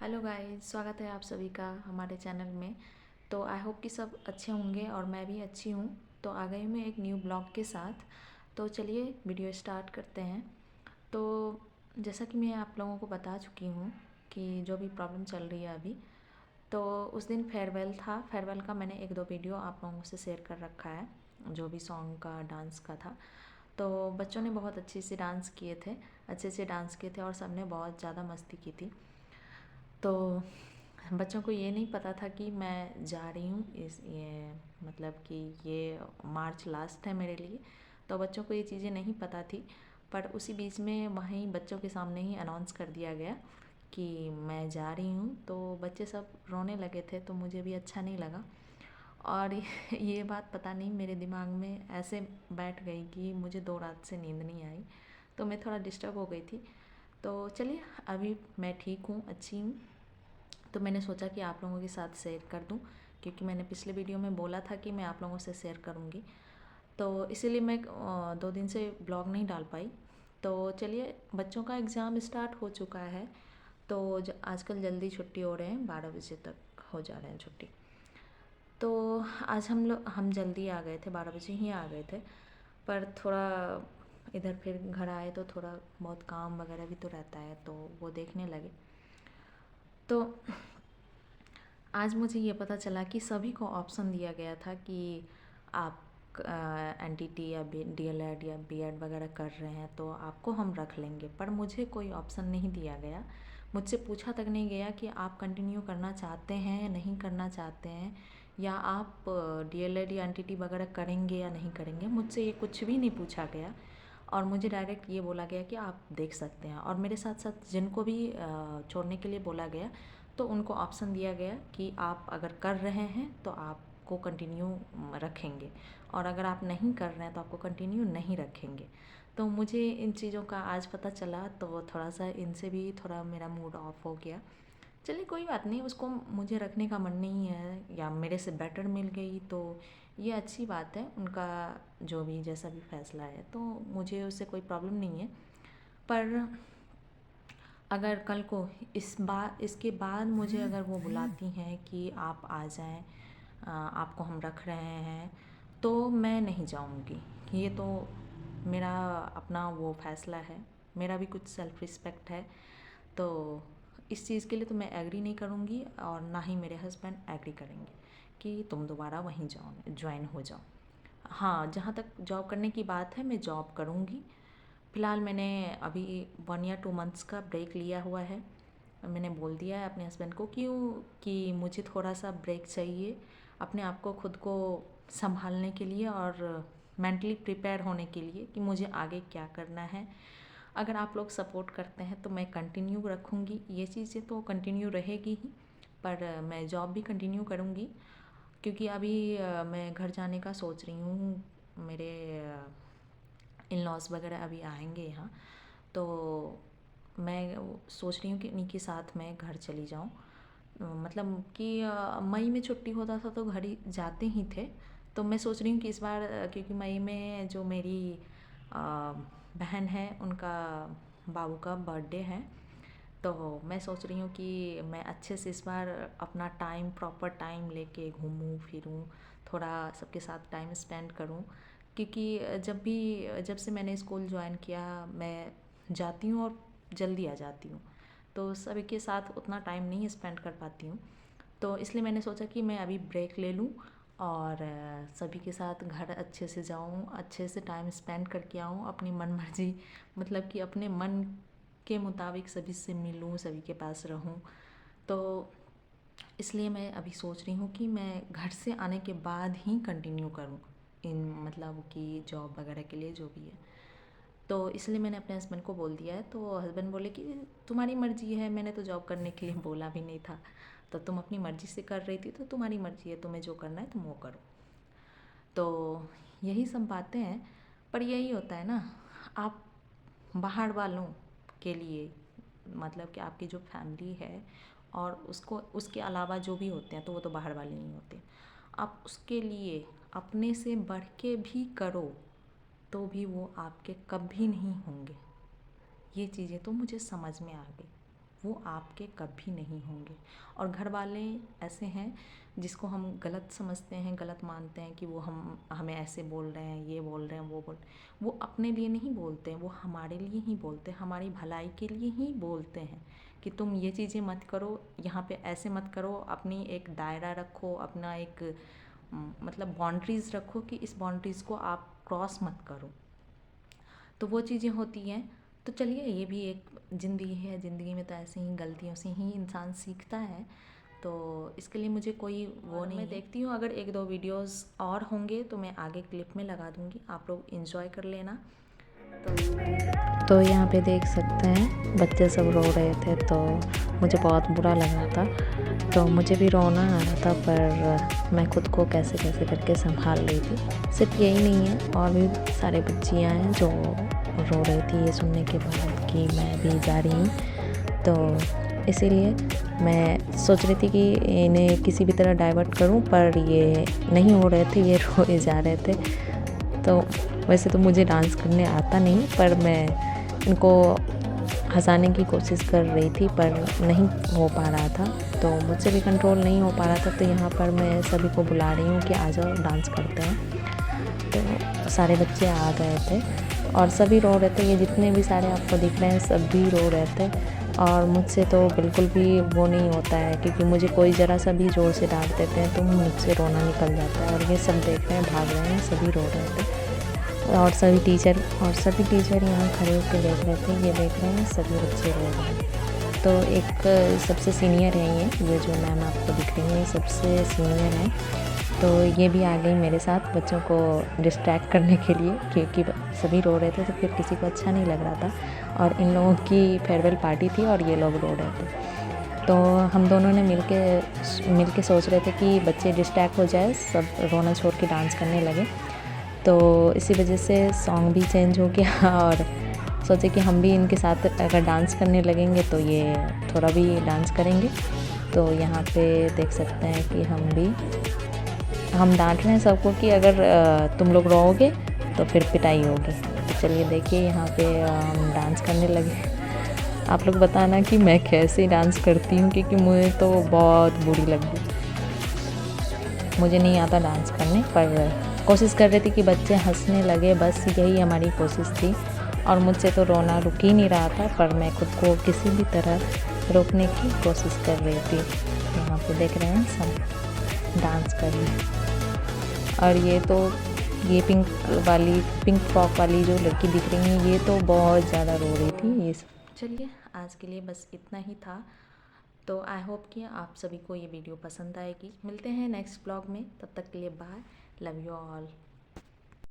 Hello guys, स्वागत है आप सभी का हमारे चैनल में। तो आई होप कि सब अच्छे होंगे और मैं भी अच्छी हूँ। तो आ गई मैं एक न्यू ब्लॉग के साथ। तो चलिए वीडियो स्टार्ट करते हैं। तो जैसा कि मैं आप लोगों को बता चुकी हूँ कि जो भी प्रॉब्लम चल रही है अभी, तो उस दिन फेयरवेल था। फेयरवेल का मैंने एक दो वीडियो आप लोगों से शेयर कर रखा है, जो भी सॉन्ग का डांस का था। तो बच्चों ने बहुत अच्छे से डांस किए थे, अच्छे से डांस किए थे और सब ने बहुत ज़्यादा मस्ती की थी। तो बच्चों को ये नहीं पता था कि मैं जा रही हूँ, इस ये मतलब कि ये मार्च लास्ट है मेरे लिए। तो बच्चों को ये चीज़ें नहीं पता थी, पर उसी बीच में वहीं बच्चों के सामने ही अनाउंस कर दिया गया कि मैं जा रही हूँ। तो बच्चे सब रोने लगे थे, तो मुझे भी अच्छा नहीं लगा। और ये बात पता नहीं मेरे दिमाग में ऐसे बैठ गई कि मुझे 2 रात से नींद नहीं आई। तो मैं थोड़ा डिस्टर्ब हो गई थी। तो चलिए, अभी मैं ठीक हूँ, अच्छी हूँ। तो मैंने सोचा कि आप लोगों के साथ शेयर कर दूं, क्योंकि मैंने पिछले वीडियो में बोला था कि मैं आप लोगों से शेयर करूंगी। तो इसीलिए मैं 2 दिन से ब्लॉग नहीं डाल पाई। तो चलिए, बच्चों का एग्ज़ाम स्टार्ट हो चुका है। तो आजकल जल्दी छुट्टी हो रहे हैं, 12 बजे तक हो जा रहे हैं छुट्टी। तो आज हम जल्दी आ गए थे, 12 बजे ही आ गए थे। पर थोड़ा इधर फिर घर आए तो थोड़ा बहुत काम वगैरह भी तो रहता है, तो वो देखने लगे। तो आज मुझे ये पता चला कि सभी को ऑप्शन दिया गया था कि आप एनटीटी या डीएलएड या बीएड वगैरह कर रहे हैं तो आपको हम रख लेंगे, पर मुझे कोई ऑप्शन नहीं दिया गया। मुझसे पूछा तक नहीं गया कि आप कंटिन्यू करना चाहते हैं, नहीं करना चाहते हैं, या आप डीएलएड या एनटीटी वगैरह करेंगे या नहीं करेंगे। मुझसे ये कुछ भी नहीं पूछा गया और मुझे डायरेक्ट ये बोला गया कि आप देख सकते हैं। और मेरे साथ साथ जिनको भी छोड़ने के लिए बोला गया, तो उनको ऑप्शन दिया गया कि आप अगर कर रहे हैं तो आपको कंटिन्यू रखेंगे, और अगर आप नहीं कर रहे हैं तो आपको कंटिन्यू नहीं रखेंगे। तो मुझे इन चीज़ों का आज पता चला, तो थोड़ा सा इनसे भी थोड़ा मेरा मूड ऑफ हो गया। चलिए कोई बात नहीं, उसको मुझे रखने का मन नहीं है या मेरे से बेटर मिल गई तो ये अच्छी बात है। उनका जो भी जैसा भी फैसला है, तो मुझे उससे कोई प्रॉब्लम नहीं है। पर अगर कल को इसके बाद मुझे अगर वो बुलाती हैं कि आप आ जाएं, आपको हम रख रहे हैं, तो मैं नहीं जाऊंगी। ये तो मेरा अपना वो फैसला है, मेरा भी कुछ सेल्फ रिस्पेक्ट है। तो इस चीज़ के लिए तो मैं एग्री नहीं करूँगी, और ना ही मेरे हस्बैंड एग्री करेंगे कि तुम दोबारा वहीं जाओ, ज्वाइन हो जाओ। हाँ, जहाँ तक जॉब करने की बात है, मैं जॉब करूँगी। फ़िलहाल मैंने अभी 1 या 2 मंथ्स का ब्रेक लिया हुआ है। मैंने बोल दिया है अपने हस्बैंड को क्यों कि मुझे थोड़ा सा ब्रेक चाहिए, अपने आप को खुद को संभालने के लिए और मेंटली प्रिपेयर होने के लिए कि मुझे आगे क्या करना है। अगर आप लोग सपोर्ट करते हैं तो मैं कंटिन्यू रखूँगी, ये चीज़ें तो कंटिन्यू रहेगी ही। पर मैं जॉब भी कंटिन्यू करूँगी, क्योंकि अभी मैं घर जाने का सोच रही हूँ। मेरे इन लॉज वगैरह अभी आएंगे यहाँ, तो मैं सोच रही हूँ कि इन्हीं के साथ मैं घर चली जाऊँ। मतलब कि मई में छुट्टी होता था तो घर ही जाते ही थे। तो मैं सोच रही हूँ कि इस बार क्योंकि मई में जो मेरी बहन है, उनका बाबू का बर्थडे है, तो मैं सोच रही हूँ कि मैं अच्छे से इस बार अपना टाइम, प्रॉपर टाइम लेके घूमूं फिरूं, थोड़ा सबके साथ टाइम स्पेंड करूं। क्योंकि जब से मैंने स्कूल ज्वाइन किया, मैं जाती हूँ और जल्दी आ जाती हूँ, तो सभी के साथ उतना टाइम नहीं स्पेंड कर पाती हूँ। तो इसलिए मैंने सोचा कि मैं अभी ब्रेक ले लूँ और सभी के साथ घर अच्छे से जाऊँ, अच्छे से टाइम स्पेंड करके आऊँ, अपनी मन मर्जी, मतलब कि अपने मन के मुताबिक सभी से मिलूँ, सभी के पास रहूँ। तो इसलिए मैं अभी सोच रही हूँ कि मैं घर से आने के बाद ही कंटिन्यू करूँ इन, मतलब कि जॉब वगैरह के लिए जो भी है। तो इसलिए मैंने अपने हस्बैंड को बोल दिया है। तो हस्बैंड बोले कि तुम्हारी मर्ज़ी है, मैंने तो जॉब करने के लिए बोला भी नहीं था, तो तुम अपनी मर्ज़ी से कर रही थी, तो तुम्हारी मर्ज़ी है, तुम्हें जो करना है तुम वो करो। तो यही सब बातें हैं। पर यही होता है ना, आप बाहर वालों के लिए, मतलब कि आपकी जो फैमिली है और उसको, उसके अलावा जो भी होते हैं तो वो तो बाहर वाले नहीं होते, आप उसके लिए अपने से बढ़ के भी करो तो भी वो आपके कभी नहीं होंगे। ये चीज़ें तो मुझे समझ में आ गई। वो आपके कभी नहीं होंगे। और घर वाले ऐसे हैं जिसको हम गलत समझते हैं, गलत मानते हैं कि वो हमें ऐसे बोल रहे हैं, ये बोल रहे हैं, वो वो अपने लिए नहीं बोलते हैं, वो हमारे लिए ही बोलते हैं, हमारी भलाई के लिए ही बोलते हैं कि तुम ये चीज़ें मत करो, यहाँ पे ऐसे मत करो। अपनी एक दायरा रखो, अपना एक मतलब बाउंड्रीज़ रखो कि इस बाउंड्रीज़ को आप क्रॉस मत करो। तो वो चीज़ें होती हैं। तो चलिए, ये भी एक ज़िंदगी है, ज़िंदगी में तो ऐसे ही गलतियों से ही इंसान सीखता है। तो इसके लिए मुझे कोई वो नहीं, मैं देखती हूँ अगर 1-2 वीडियोस और होंगे तो मैं आगे क्लिप में लगा दूँगी, आप लोग एंजॉय कर लेना। तो यहाँ पे देख सकते हैं बच्चे सब रो रहे थे, तो मुझे बहुत बुरा लग रहा था, तो मुझे भी रोना आ रहा था, पर मैं खुद को कैसे कैसे करके संभाल रही थी। सिर्फ यही नहीं है, और भी सारे बच्चियाँ हैं जो रो रही थी ये सुनने के बाद कि मैं भी जा रही हूँ। तो इसीलिए मैं सोच रही थी कि इन्हें किसी भी तरह डाइवर्ट करूं, पर ये नहीं हो रहे थे, ये रोए जा रहे थे। तो वैसे तो मुझे डांस करने आता नहीं, पर मैं इनको हंसाने की कोशिश कर रही थी, पर नहीं हो पा रहा था, तो मुझसे भी कंट्रोल नहीं हो पा रहा था। तो यहाँ पर मैं सभी को बुला रही हूँ कि आ जाओ डांस करते हैं। तो सारे बच्चे आ गए थे और सभी रो रहे थे, ये जितने भी सारे आपको दिख रहे हैं सभी रो रहे थे। और मुझसे तो बिल्कुल भी वो नहीं होता है, क्योंकि मुझे कोई ज़रा सा भी ज़ोर से डांट देते हैं तो मुझसे रोना निकल जाता है। और ये सब देख रहे हैं, भाग रहे हैं, सभी रो रहे थे। और सभी टीचर यहाँ खड़े होकर देख रहे थे, ये देख रहे हैं सभी बच्चे रो रहे हैं। तो एक सबसे सीनियर है ये जो मैम आपको दिख रही है, ये सबसे सीनियर है। तो ये भी आ गई मेरे साथ बच्चों को डिस्ट्रैक्ट करने के लिए, क्योंकि सभी रो रहे थे तो फिर किसी को अच्छा नहीं लग रहा था। और इन लोगों की फेयरवेल पार्टी थी और ये लोग रो रहे थे। तो हम दोनों ने मिल के सोच रहे थे कि बच्चे डिस्ट्रैक्ट हो जाए, सब रोना छोड़ के डांस करने लगे। तो इसी वजह से सॉन्ग भी चेंज हो गया और सोचे कि हम भी इनके साथ अगर डांस करने लगेंगे तो ये थोड़ा भी डांस करेंगे। तो यहाँ पे देख सकते हैं कि हम डांट रहे हैं सबको कि अगर तुम लोग रोओगे तो फिर पिटाई होगी। तो चलिए देखिए, यहाँ पे हम डांस करने लगे। आप लोग बताना कि मैं कैसे डांस करती हूँ, क्योंकि मुझे तो बहुत बुरी लगी। मुझे नहीं आता डांस करने, पर कोशिश कर रही थी कि बच्चे हंसने लगे, बस यही हमारी कोशिश थी। और मुझसे तो रोना रुक ही नहीं रहा था, पर मैं खुद को किसी भी तरह रोकने की कोशिश कर रही थी। यहाँ पे देख रहे हैं सब डांस कर रहे हैं। और ये पिंक फ्रॉक वाली जो लड़की दिख रही है, ये तो बहुत ज़्यादा रो रही थी। ये चलिए, आज के लिए बस इतना ही था। तो आई होप कि आप सभी को ये वीडियो पसंद आएगी। मिलते हैं नेक्स्ट ब्लॉग में, तब तक के लिए बाय, लव यू ऑल।